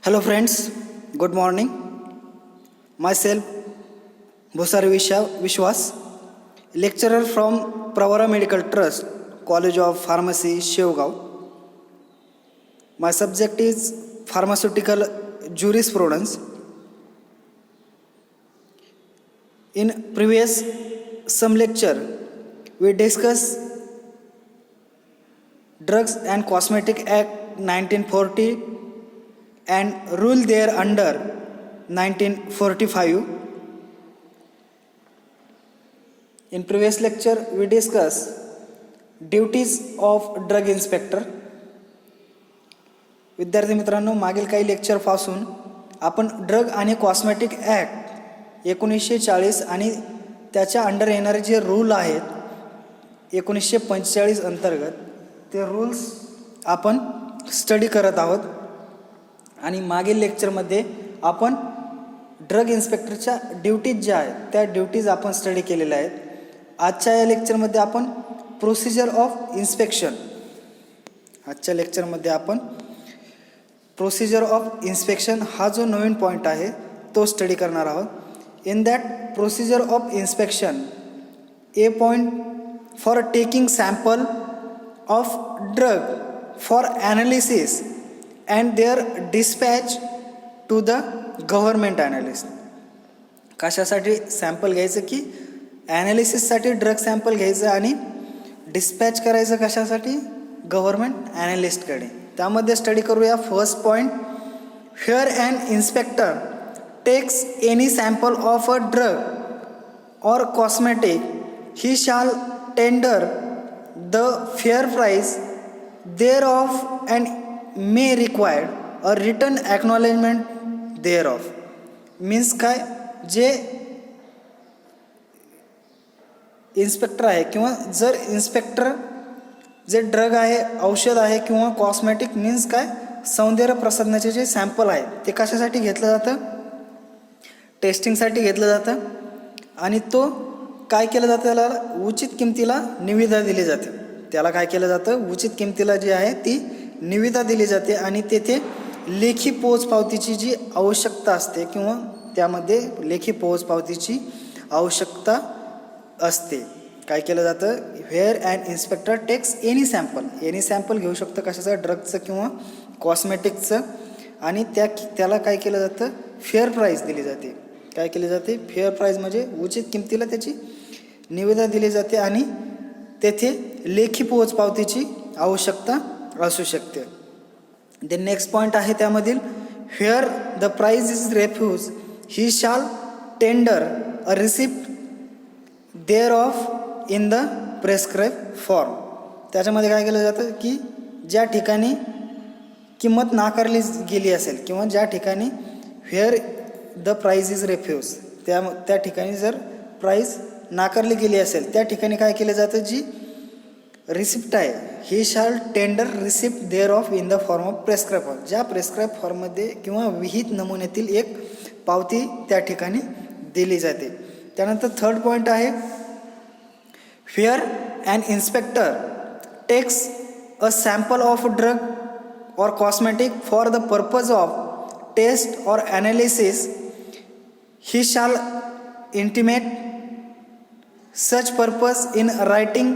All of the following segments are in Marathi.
Hello friends, good morning. Myself Bhusari Vishwas, lecturer from Pravara Medical Trust, College of Pharmacy, Shevgaon. My subject is pharmaceutical jurisprudence. In previous some lecture, we discuss Drugs and Cosmetic Act 1940 and rule there under 1945. In previous lecture we discussed duties of drug inspector. विद्यार्थी मित्रांनो, मागील काही लेक्चर पासून आपण ड्रग आणि कॉस्मेटिक ॲक्ट 1940 आणि त्याच्या अंडर येणारे जे रूल आहेत 1945 अंतर्गत ते रूल्स आपण स्टडी करत आहोत. आणि मागील लेक्चरमध्ये आपण ड्रग इन्स्पेक्टरच्या ड्युटीज ज्या आहेत त्या ड्युटीज आपण स्टडी केलेल्या आहेत. आजच्या या लेक्चरमध्ये आपण procedure of inspection procedure of inspection हा जो नवीन पॉईंट आहे तो स्टडी करणार आहोत. In that procedure of inspection A point for taking sample of drug for analysis and their dispatch to the government analyst. कशासाठी सॅम्पल घ्यायचं की ॲनालिसिससाठी ड्रग सॅम्पल घ्यायचं आणि डिस्पॅच करायचं कशासाठी गव्हर्नमेंट ॲनालिस्टकडे. त्यामध्ये स्टडी करूया first point. Here and inspector takes any sample of a drug or cosmetic he shall tender the fair price thereof and may require a written acknowledgement thereof. Means काय, जे इन्स्पेक्टर आहे किंवा जर इन्स्पेक्टर जे ड्रग आहे, औषध आहे किंवा कॉस्मेटिक मीन्स काय सौंदर्य प्रसाधनाचे जे सॅम्पल आहे ते कशासाठी घेतलं जातं, टेस्टिंगसाठी घेतलं जातं. आणि तो काय केलं जातं, त्याला उचित किमतीला निविदा दिली जाते. त्याला काय केलं जातं, उचित किमतीला जी आहे ती निविदा दिली जाते आणि तेथे लेखी पोचपावतीची जी आवश्यकता असते किंवा त्यामध्ये लेखी पोचपावतीची आवश्यकता असते. काय केलं जातं, where and inspector takes any sample घेऊ शकतं कशाचं, ड्रगचं किंवा कॉस्मेटिकचं. आणि त्याला काय केलं जातं, फेअर प्राईस दिली जाते. काय केली जाते, फेअर प्राईस म्हणजे उचित किमतीला त्याची निविदा दिली जाते आणि तेथे लेखी पोचपावतीची आवश्यकता असू शकते. द नेक्स्ट पॉईंट आहे त्यामधील, here the price is refuse he shall tender a receipt thereof in the prescribe form. त्याच्यामध्ये काय केलं जातं की ज्या ठिकाणी किंमत नाकारली गेली असेल किंवा ज्या ठिकाणी where the price is refuse त्या ठिकाणी जर प्राइस नाकारली गेली असेल त्या ठिकाणी काय केलं जातं, जी रिसिप्ट आहे he shall tender receipt thereof in the form of prescribe form. ज्या प्रेस्क्राईब फॉर्ममध्ये किंवा विहित नमुन्यातील एक पावती त्या ठिकाणी दिली जाते. त्यानंतर थर्ड पॉईंट आहे, here and inspector takes a sample of drug or cosmetic for the purpose of test or analysis he shall intimate such purpose in writing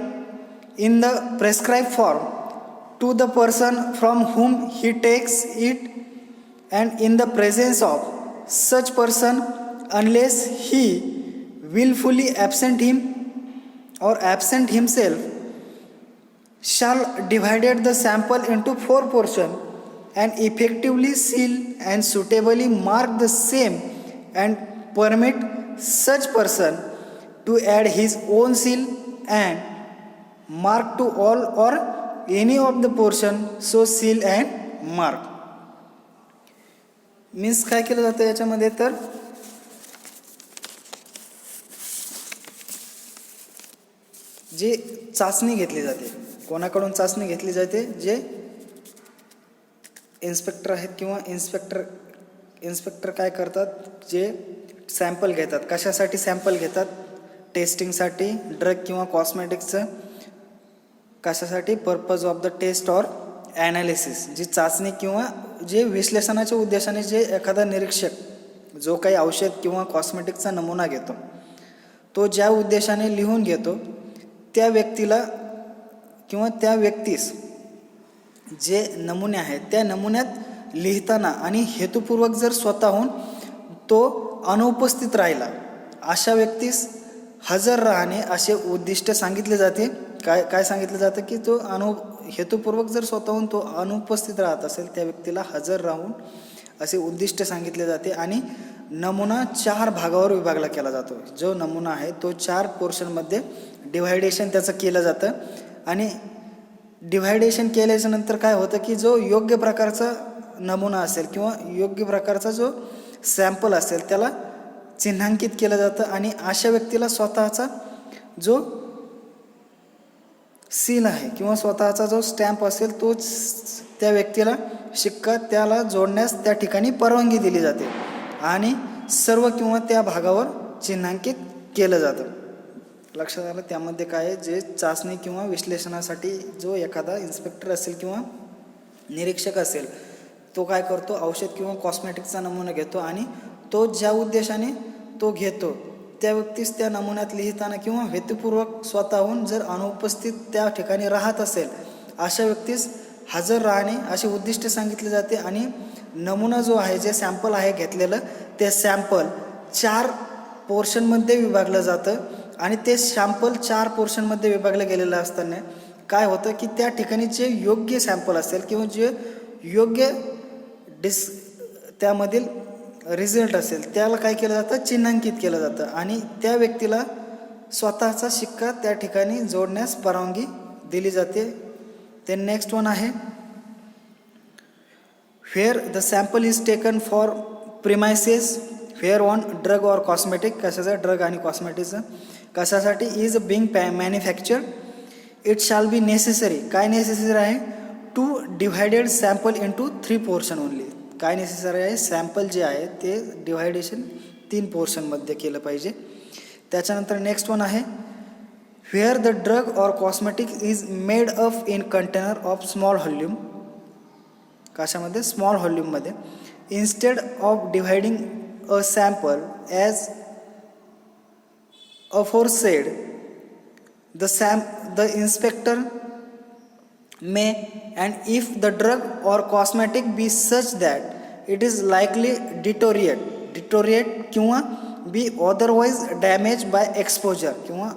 in the prescribed form to the person from whom he takes it and in the presence of such person unless he willfully absent him or absent himself shall divided the sample into 4 portions and effectively seal and suitably mark the same and permit such person to add his own seal and mark to all or any of the portion so seal and mark. Means काय केलं जातं याच्यामध्ये, तर जे चाचणी घेतली जाते, कोणाकडून चाचणी घेतली जाते, जे इन्स्पेक्टर आहेत किंवा इन्स्पेक्टर काय करतात, जे सॅम्पल घेतात. कशासाठी सॅम्पल घेतात, टेस्टिंगसाठी ड्रग किंवा कॉस्मेटिक्सचं. कशासाठी, purpose of the taste or analysis, जी चाचणी किंवा जे विश्लेषणाच्या उद्देशाने जे एखादा निरीक्षक जो काही औषध किंवा कॉस्मेटिकचा नमुना घेतो, तो ज्या उद्देशाने लिहून घेतो त्या व्यक्तीला किंवा त्या व्यक्तीस जे नमुने आहेत त्या नमुन्यात लिहिताना आणि हेतुपूर्वक जर स्वतःहून तो अनुपस्थित राहिला, अशा व्यक्तीस हजर राहणे असे उद्दिष्ट सांगितले जाते. काय सांगितलं जातं की तो हेतुपूर्वक जर स्वतःहून तो अनुपस्थित राहत असेल त्या व्यक्तीला हजर राहून असे उद्दिष्ट सांगितले जाते. आणि नमुना 4 भागावर विभागला केला जातो. जो नमुना आहे तो 4 पोर्शनमध्ये डिव्हायडेशन त्याचं केलं जातं. आणि डिव्हायडेशन केल्याच्या नंतर काय होतं की जो योग्य प्रकारचा नमुना असेल किंवा योग्य प्रकारचा जो सॅम्पल असेल त्याला चिन्हांकित केलं जातं. आणि अशा व्यक्तीला स्वतःचा जो सील आहे किंवा स्वतःचा जो स्टॅम्प असेल तोच त्या व्यक्तीला शिक्का त्याला जोडण्यास त्या ठिकाणी परवानगी दिली जाते आणि सर्व किंवा त्या भागावर चिन्हांकित केलं जातं. लक्षात आलं. त्यामध्ये काय आहे, जे चाचणी किंवा विश्लेषणासाठी जो एखादा इन्स्पेक्टर असेल किंवा निरीक्षक असेल तो काय करतो, औषध किंवा कॉस्मेटिकचा नमुना घेतो आणि तो ज्या उद्देशाने तो घेतो त्या व्यक्तीस त्या नमुन्यात लिहिताना किंवा हेतुपूर्वक स्वतःहून जर अनुपस्थित त्या ठिकाणी राहत असेल अशा व्यक्तीस हजर राहणे असे उद्दिष्ट सांगितले जाते. आणि नमुना जो आहे, जे सॅम्पल आहे घेतलेलं, ते सॅम्पल 4 पोर्शनमध्ये विभागलं जातं. आणि ते सॅम्पल 4 पोर्शनमध्ये विभागलं गेलेलं असताना काय होतं की त्या ठिकाणी जे योग्य सॅम्पल असेल किंवा जे योग्य त्यामधील रिझल्ट असेल त्याला काय केलं जातं, चिन्हांकित केलं जातं आणि त्या व्यक्तीला स्वतःचा शिक्का त्या ठिकाणी जोडण्यास परवानगी दिली जाते. ते नेक्स्ट वन आहे where the sample is taken for premises where on drug or cosmetic. कशाचा, ड्रग आणि कॉस्मेटिकचं. कशासाठी, is being manufacture. It shall be necessary. काय नेसेसरी आहे, to divided sample into 3 portion only. काय नेसेसरी आहे, सॅम्पल जे आहे ते डिव्हायडेशन 3 पोर्शनमध्ये केलं पाहिजे. त्याच्यानंतर नेक्स्ट वन आहे where the drug or cosmetic is made up in container of small volume. कशामध्ये, स्मॉल व्हॉल्यूममध्ये. Instead of dividing a sample as aforesaid, the inspector may, and if the drug or cosmetic be such that it is likely deteriorate किंवा be otherwise damaged by exposure किंवा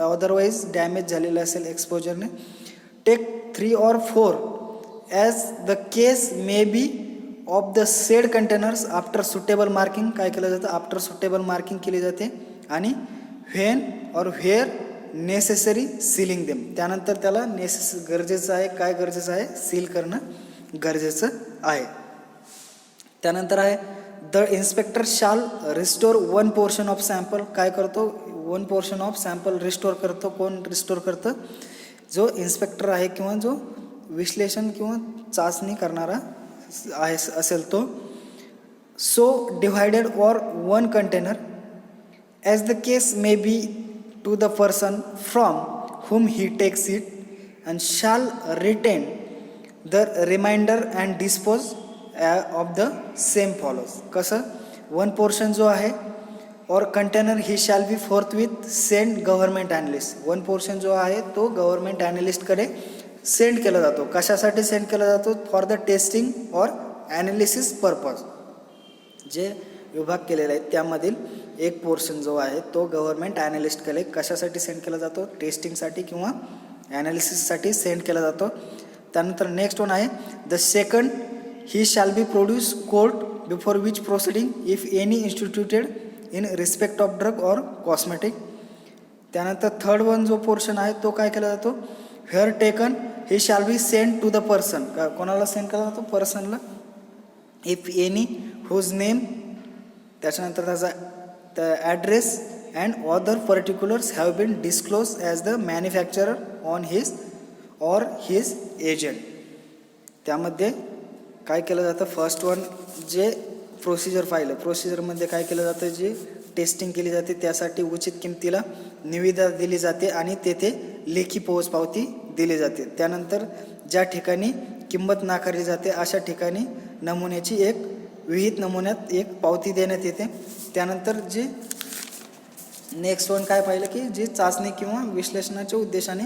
otherwise damage झालेलं असेल एक्सपोजरने, take 3 or 4 as the case may be of the said containers after suitable marking. काय केलं जातं, आफ्टर सुटेबल मार्किंग केली जाते. आणि व्हेन और व्हेअर नेसेसरी सीलिंग देम. त्यानंतर त्याला गरजेचं आहे, काय गरजेचं आहे, सील करणं गरजेचं आहे. त्यानंतर आहे द इन्स्पेक्टर शाल रिस्टोर 1 पोर्शन ऑफ सॅम्पल. काय करतो, 1 पोर्शन ऑफ सॅम्पल रिस्टोर करतो. कोण रिस्टोर करतं, जो इन्स्पेक्टर आहे किंवा जो विश्लेषण किंवा चाचणी करणारा आहे असेल तो. So divided or 1 container as the case may be to the person from whom he takes it, and shall retain the remainder and dispose of the same follows. कसं, 1 पोर्शन जो आहे और कंटेनर ही शॅल बी forthwith send government analyst. 1 portion जो आहे तो गव्हर्नमेंट ॲनालिस्टकडे सेंड केला जातो. कशासाठी सेंड केला जातो, फॉर द टेस्टिंग और ॲनालिसिस पर्पज. जे विभाग केलेले आहेत त्यामधील 1 पोर्शन जो आहे तो गव्हर्नमेंट ॲनालिस्टकडे कशासाठी सेंड केला जातो, टेस्टिंगसाठी किंवा ॲनालिसिससाठी सेंड केला जातो. त्यानंतर नेक्स्ट वन आहे the second he shall be produce court before which proceeding if any instituted in respect of drug or cosmetic. त्यानंतर थर्ड वन जो पोर्शन आहे तो काय केला जातो, where taken he shall be send to the person. कोणाला सेंड केला जातो, पर्सनला. इफ एनी हुज नेम, त्याच्यानंतर त्याचा address and other particulars have been disclose as the manufacturer on his or his agent. त्यामध्ये काय केलं जातं, फर्स्ट वन जे प्रोसिजर पाहिलं, प्रोसिजरमध्ये काय केलं जातं, जे टेस्टिंग केली जाते त्यासाठी उचित किमतीला निविदा दिली जाते आणि तेथे लेखी पोचपावती दिली जाते. त्यानंतर ज्या ठिकाणी किंमत नाकारली जाते अशा ठिकाणी नमुन्याची एक विहित नमुन्यात एक पावती देण्यात येते. त्यानंतर जे नेक्स्ट वन काय पाहिलं की जी चाचणी किंवा विश्लेषणाच्या उद्देशाने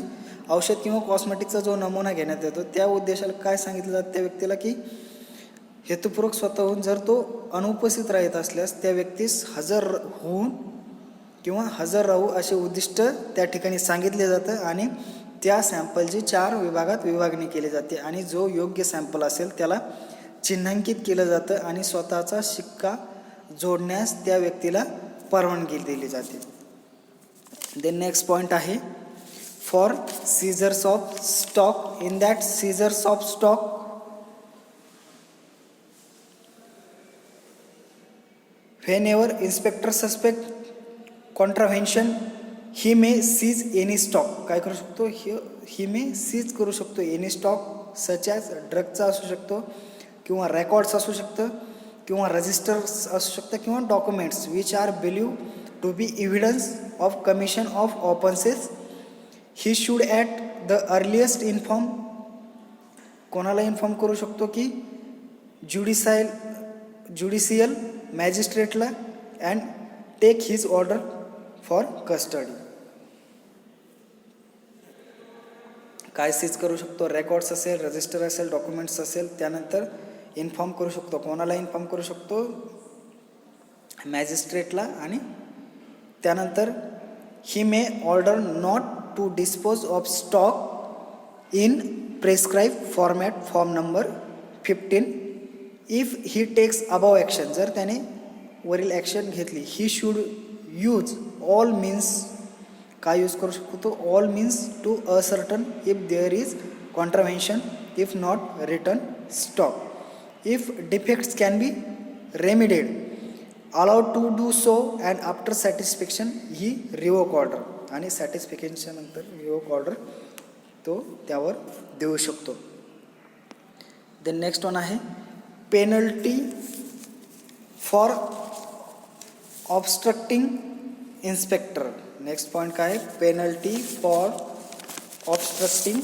औषध किंवा कॉस्मेटिकचा जो नमुना घेण्यात येतो त्या उद्देशाला काय सांगितलं जातं त्या व्यक्तीला की हेतुपूर्वक स्वतःहून जर तो अनुपस्थित राहत असल्यास त्या व्यक्तीस हजर होऊन किंवा हजर राहू असे उद्दिष्ट त्या ठिकाणी सांगितले जातं आणि त्या सॅम्पलची 4 विभागात विभागणी केली जाते आणि जो योग्य सॅम्पल असेल त्याला चिन्हांकित केलं जातं आणि स्वतःचा शिक्का जोडण्यास त्या व्यक्तीला परवानगी दिली जाते. देन नेक्स्ट पॉईंट आहे for seizures of stock. In that seizures of stock whenever inspector suspect contravention he may seize any stock. काय करू शकतो he may seize करू शकतो any stock such as ड्रगचा असू शकतो किंवा रेकॉर्ड्स असू शकतं किंवा रजिस्टर्स असू शकतं किंवा documents which are believe to be evidence of commission of offences. He should at the earliest inform. कोणाला इन्फॉर्म करू शकतो की ज्युडिशियल मॅजिस्ट्रेटला and take his order for custody. काय सीज करू शकतो रेकॉर्ड्स असेल रजिस्टर असेल डॉक्युमेंट्स असेल. त्यानंतर इन्फॉर्म करू शकतो कोणाला इन्फॉर्म करू शकतो मॅजिस्ट्रेटला. आणि त्यानंतर he may order not to dispose of stock in prescribe format form number 15 if he takes above action. जर त्याने वरील ॲक्शन घेतली he should use all means. काय यूज करू शकतो तो all means to ascertain if there is contravention if not return stock. If defects can be remedied allowed to do so and after satisfaction he revoke order. आणि सॅटिस्फॅक्शन नंतर रिवोक ऑर्डर तो त्यावर देऊ शकतो. देन नेक्स्ट वन आहे penalty for obstructing inspector. Next point काय आहे penalty for obstructing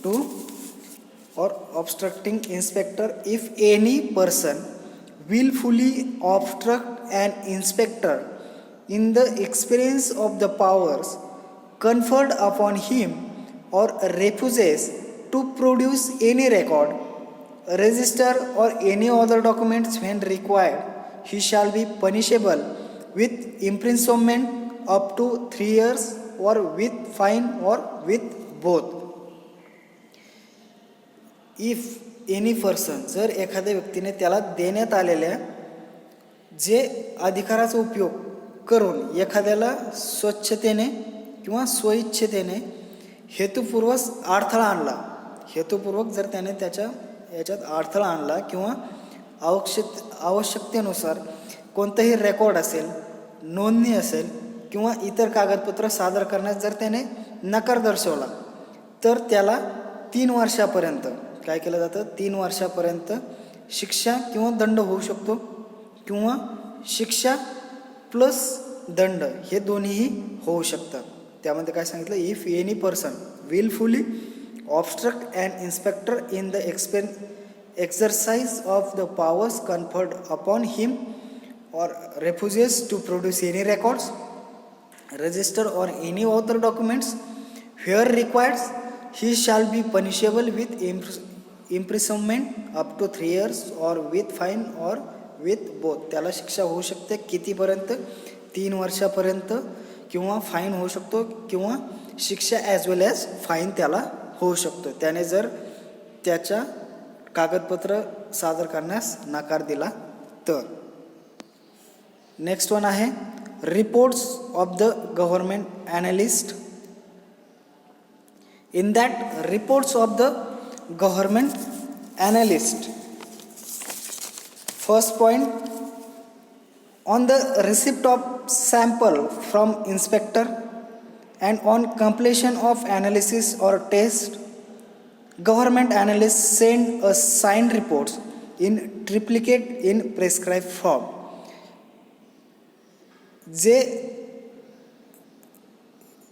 to or obstructing inspector. If any person willfully obstruct an inspector in the experience of the powers conferred upon him or refuses to produce any record, register or any other documents when required, he shall be punishable with imprisonment up to 3 years or with fine or with both. If any person जर एखाद्या व्यक्तीने त्याला देण्यात आलेल्या जे अधिकाराचा उपयोग करून एखाद्याला स्वच्छतेने किंवा स्वइच्छेने हेतुपूर्वक अडथळा आणला. हेतुपूर्वक जर त्याने त्याच्या याच्यात अडथळा आणला किंवा आवश्यकतेनुसार कोणताही रेकॉर्ड असेल नोंदणी असेल किंवा इतर कागदपत्र सादर करण्यास जर त्याने नकार दर्शवला तर त्याला 3 वर्षापर्यंत काय केलं जातं 3 वर्षापर्यंत शिक्षा किंवा दंड होऊ शकतो किंवा शिक्षा प्लस दंड हे दोन्हीही होऊ शकतात. त्यामध्ये काय सांगितलं if any person wilfully obstruct and inspector in the exercise of the powers conferred upon him or refuses to produce any records, register or any other documents where required, he shall be punishable with imprisonment up to 3 years or with fine or with both. त्याला शिक्षा होऊ शकते कितीपर्यंत 3 वर्षापर्यंत किंवा फाईन होऊ शकतो किंवा शिक्षा ॲज वेल ॲज फाईन त्याला होऊ शकतो त्याने जर त्याच्या कागदपत्र सादर करण्यास नकार दिला तर. नेक्स्ट वन आहे reports of the government analyst. In that reports of the government analyst first point on the receipt of sample from inspector and on completion of analysis or test, government analysts send a signed reports in triplicate in prescribed form. जे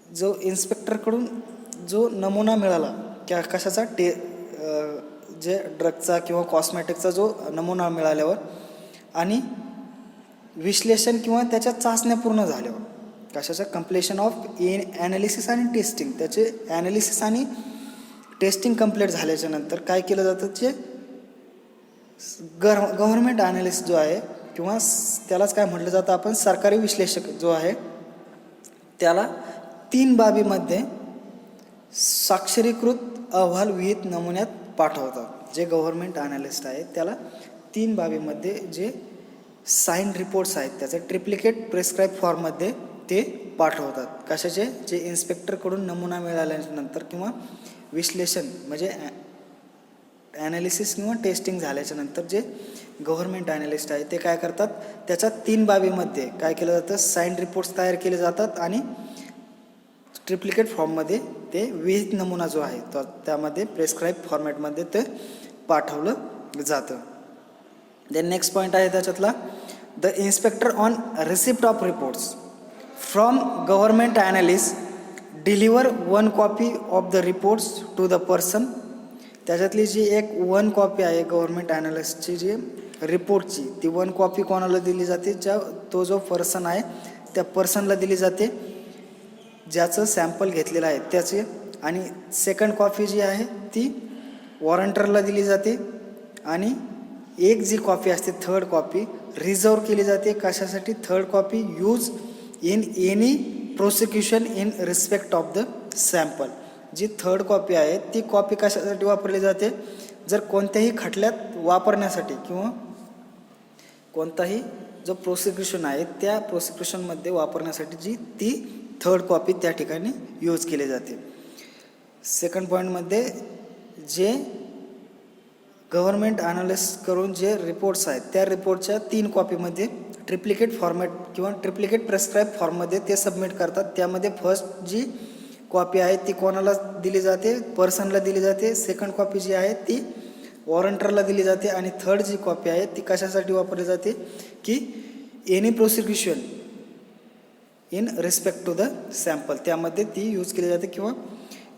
जो इन्स्पेक्टरकडून जो नमुना मिळाला क्या कशाचा जे ड्रगचा किंवा कॉस्मेटिकचा जो नमुना मिळाल्यावर आणि विश्लेषण किंवा त्याच्या चाचण्या पूर्ण झाल्यावर. कशाचं? कंप्लीशन ऑफ ॲनालिसिस आणि टेस्टिंग. त्याचे ॲनालिसिस आणि टेस्टिंग कंप्लीट झाल्याच्या नंतर काय केलं जातं? जे गव्हर्नमेंट ॲनालिस्ट जो आहे किंवा त्यालाच काय म्हटलं जातं आपण, सरकारी विश्लेषक जो आहे, त्याला 3 बाबीमध्ये स्वाक्षरीकृत अहवाल विहित नमुन्यात पाठवतात. जे गव्हर्नमेंट ॲनालिस्ट आहे त्याला 3 बाबीमध्ये जे साईन रिपोर्ट्स आहेत त्याचे ट्रिप्लिकेट प्रेस्क्राईब फॉर्ममध्ये ते पाठवतात. कशाचे? जे इन्स्पेक्टरकडून नमुना मिळाल्यानंतर किंवा विश्लेषण म्हणजे ॲनालिसिस किंवा टेस्टिंग झाल्याच्या नंतर जे गव्हर्नमेंट ॲनालिस्ट आहे ते काय करतात? त्याच्या 3 बाबीमध्ये काय केलं जातं? साईन रिपोर्ट्स तयार केले जातात आणि ट्रिप्लिकेट फॉर्ममध्ये ते विहित नमुना जो आहे तो त्यामध्ये प्रेस्क्राईब फॉर्मॅटमध्ये ते पाठवलं जातं. देन नेक्स्ट पॉईंट आहे त्याच्यातला, the inspector on receipt of reports from government analyst deliver 1 copy of the reports to the person. त्याच्यातली जी एक 1 कॉपी आहे गव्हर्नमेंट ॲनालिस्टची जी रिपोर्टची, ती 1 कॉपी कोणाला दिली जाते? तो जो पर्सन आहे त्या पर्सनला दिली जाते ज्याचं सॅम्पल घेतलेलं आहे त्याचे. आणि सेकंड कॉपी जी आहे ती वॉरंटरला दिली जाते. आणि एक जी कॉपी असते थर्ड कॉपी रिझर्व केली जाते. कशासाठी? Third copy use in any prosecution in respect of the sample. जी थर्ड कॉपी आहे ती कॉपी कशासाठी वापरली जाते? जर कोणत्याही खटल्यात वापरण्यासाठी किंवा कोणताही जो प्रोसिक्युशन आहे त्या प्रोसिक्युशनमध्ये वापरण्यासाठी जी ती थर्ड कॉपी त्या ठिकाणी यूज केली जाते. सेकंड पॉईंटमध्ये जे गव्हर्नमेंट ॲनालिस्ट करून जे रिपोर्ट्स आहेत त्या रिपोर्टच्या 3 कॉपीमध्ये ट्रिप्लिकेट फॉर्मॅट किंवा ट्रिप्लिकेट प्रेस्क्राईब फॉर्ममध्ये ते सबमिट करतात. त्यामध्ये फर्स्ट जी कॉपी आहे ती कोणाला दिली जाते? पर्सनला दिली जाते. सेकंड कॉपी जी आहे ती वॉरंटरला दिली जाते. आणि थर्ड जी कॉपी आहे ती कशासाठी वापरली जाते? की any prosecution in respect to the sample त्यामध्ये ती यूज केली जाते किंवा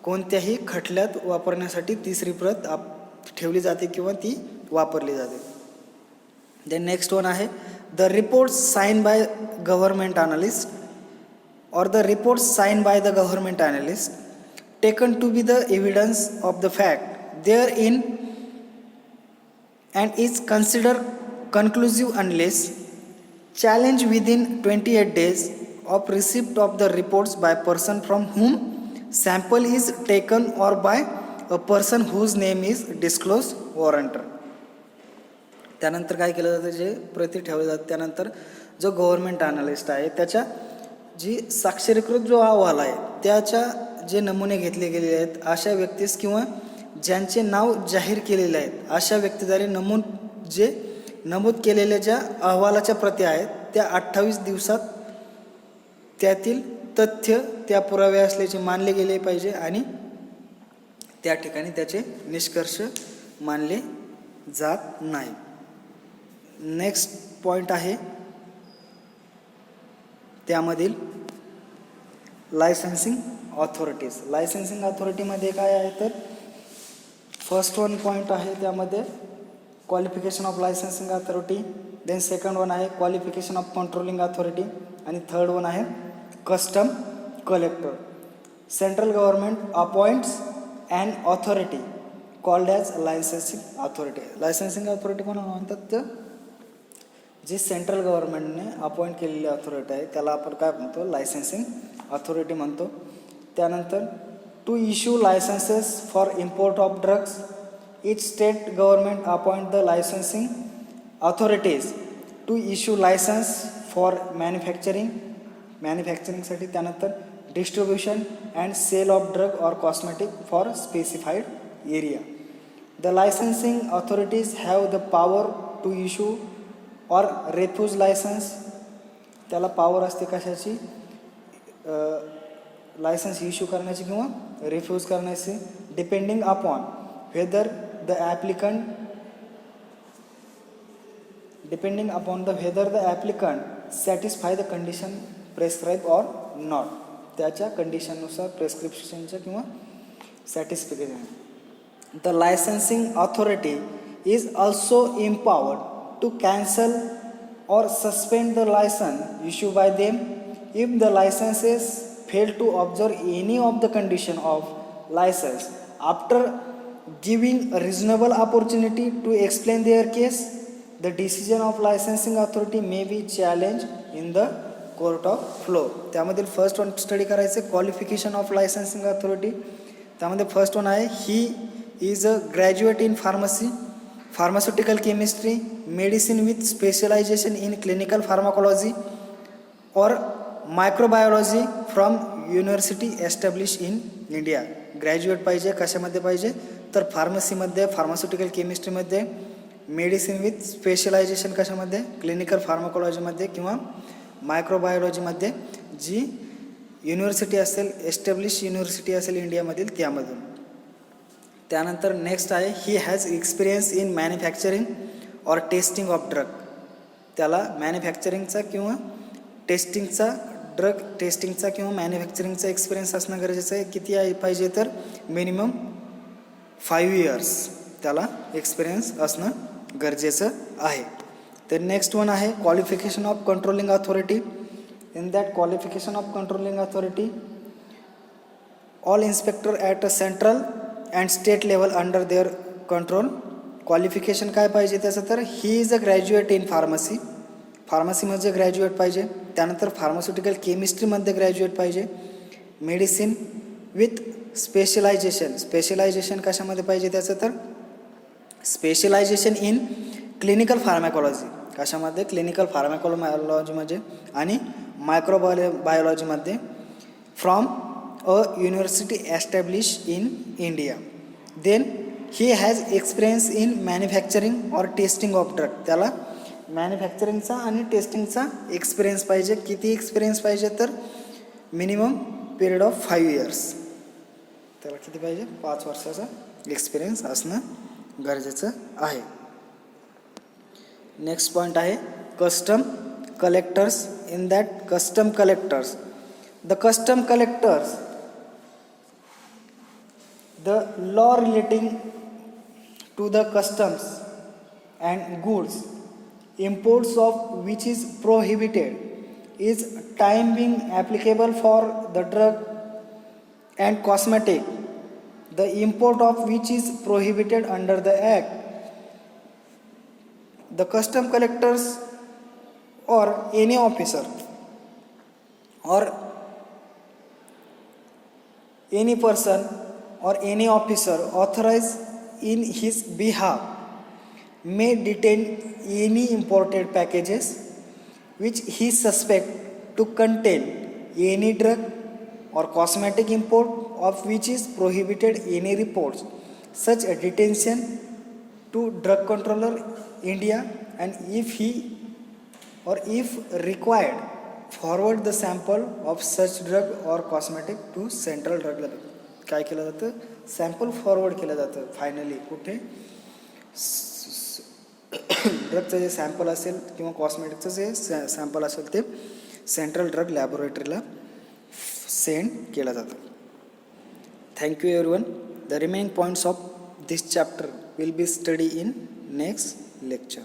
कोणत्याही खटल्यात वापरण्यासाठी तिसरी प्रत ठेवली जाते किंवा ती वापरली जाते. देन नेक्स्ट वन आहे the reports sign by government analyst or the reports signed by the government analyst taken to be the evidence of the fact therein and is considered conclusive unless challenged within 28 days of receipt of the reports by person from whom sample is taken or by a person whose name is disclosed warrantor. त्यानंतर काय केलं जातं? जे प्रती ठेवले जातात त्यानंतर जो गव्हर्नमेंट ॲनालिस्ट आहे त्याच्या जी साक्षरीकृत जो अहवाल आहे त्याच्या जे नमुने घेतले गेलेले आहेत अशा व्यक्तीस किंवा ज्यांचे नाव जाहीर केलेले आहेत अशा व्यक्तीद्वारे नमूद केलेल्या ज्या अहवालाच्या प्रती आहेत त्या 28 दिवसात त्यातील तथ्य त्या पुरावे असल्याचे मानले गेले पाहिजे आणि त्या ठिकाणी त्याचे निष्कर्ष मानले जात नाही. नेक्स्ट पॉईंट आहे त्यामधील लायसन्सिंग ऑथॉरिटीज. लायसन्सिंग ऑथॉरिटीमध्ये काय आहे तर फर्स्ट वन पॉईंट आहे त्यामध्ये qualification of licensing authority. Then second one आहे क्वालिफिकेशन ऑफ कंट्रोलिंग ऑथॉरिटी आणि थर्ड वन आहे custom collector. Central government appoints an authority called as licensing authority. Licensing authority कोणाला म्हणतात? तर जी सेंट्रल गव्हर्नमेंटने अपॉइंट केलेली ऑथॉरिटी आहे त्याला आपण काय म्हणतो? लायसन्सिंग ऑथॉरिटी म्हणतो. त्यानंतर to issue licences for import of drugs each state government appoint the licensing authorities to issue licence for मॅन्युफॅक्चरिंगसाठी. त्यानंतर distribution and sale of drug or cosmetic for specified area. The licensing authorities have the power to issue or refuse licence. त्याला पॉवर असते कशाची? लायसन्स इश्यू करण्याची किंवा रिफ्यूज करण्याची depending upon whether the applicant satisfy the condition prescribe or not. त्याच्या कंडिशननुसार प्रेस्क्रिप्शनच्या किंवा satisfaction. The licensing authority is also empowered to cancel or suspend the license issued by them if the licenses fail to observe any of the condition of license. After giving a reasonable opportunity to explain their case, the decision of licensing authority may be challenged in the court of law. त्यामधील फर्स्ट वन स्टडी करायचं क्वालिफिकेशन ऑफ लायसन्सिंग अथॉरिटी. त्यामध्ये फर्स्ट वन आहे he is a graduate in pharmacy, pharmaceutical chemistry, medicine with specialisation in clinical pharmacology or microbiology from university establish in India. Graduate पाहिजे, कशामध्ये पाहिजे तर फार्मसीमध्ये, फार्मास्युटिकल केमिस्ट्रीमध्ये, मेडिसिन विथ स्पेशलायझेशन कशामध्ये क्लिनिकल फार्माकोलॉजीमध्ये किंवा मायक्रोबायोलॉजीमध्ये, जी युनिव्हर्सिटी असेल, एस्टॅब्लिश युनिव्हर्सिटी असेल इंडियामधील त्यामधून. त्यानंतर नेक्स्ट आहे he has experience in manufacturing or testing of drug. त्याला मॅन्युफॅक्चरिंगचा किंवा टेस्टिंगचा, ड्रग टेस्टिंगचा किंवा मॅन्युफॅक्चरिंगचा एक्सपिरियन्स असणं गरजेचं आहे. किती आहे पाहिजे तर मिनिमम 5 इयर्स त्याला एक्सपिरियन्स असणं गरजेचं आहे. तर नेक्स्ट वन आहे qualification of controlling authority. In that qualification of controlling authority all inspector at a central and state level under their control. Qualification काय पाहिजे त्याचं तर he is a graduate in pharmacy, फार्मसीमध्ये ग्रॅज्युएट पाहिजे. त्यानंतर फार्मास्युटिकल केमिस्ट्रीमध्ये ग्रॅज्युएट पाहिजे. मेडिसिन विथ स्पेशलायझेशन, स्पेशलायझेशन कशामध्ये पाहिजे त्याचं तर स्पेशलायझेशन इन क्लिनिकल फार्मॅकोलॉजी, कशामध्ये क्लिनिकल फार्मॅकोलॉजीमध्ये आणि मायक्रोबायोलॉजीमध्ये from a university establish in India. Then he has experience in manufacturing or testing of drug. त्याला मॅन्युफॅक्चरिंगचा आणि टेस्टिंगचा एक्सपिरियन्स पाहिजे. किती एक्सपिरियन्स पाहिजे तर मिनिमम पिरियड ऑफ 5 इयर्स. त्याला किती पाहिजे 5 वर्षाचा एक्सपिरियन्स असणं गरजेचं आहे. नेक्स्ट पॉईंट आहे custom collectors. In that custom collectors, the custom collectors the law relating to the customs and goods imports of which is prohibited is time being applicable for the drug and cosmetic, the import of which is prohibited under the act. The custom collectors or any officer or any person or any officer authorized in his behalf may detain any imported packages which he suspect to contain any drug or cosmetic import of which is prohibited any reports such a detention to drug controller India, and if he or if required forward the sample of such drug or cosmetic to central drug lab. काय केलं जातं सॅम्पल फॉरवर्ड केलं जातं फायनली कुठे ड्रगचं जे सॅम्पल असेल किंवा कॉस्मेटिकचं जे सॅम्पल असेल ते सेंट्रल ड्रग लॅबोरेटरीला सेंड केलं जातं. Thank you everyone. The remaining points of this chapter will be study in next lecture.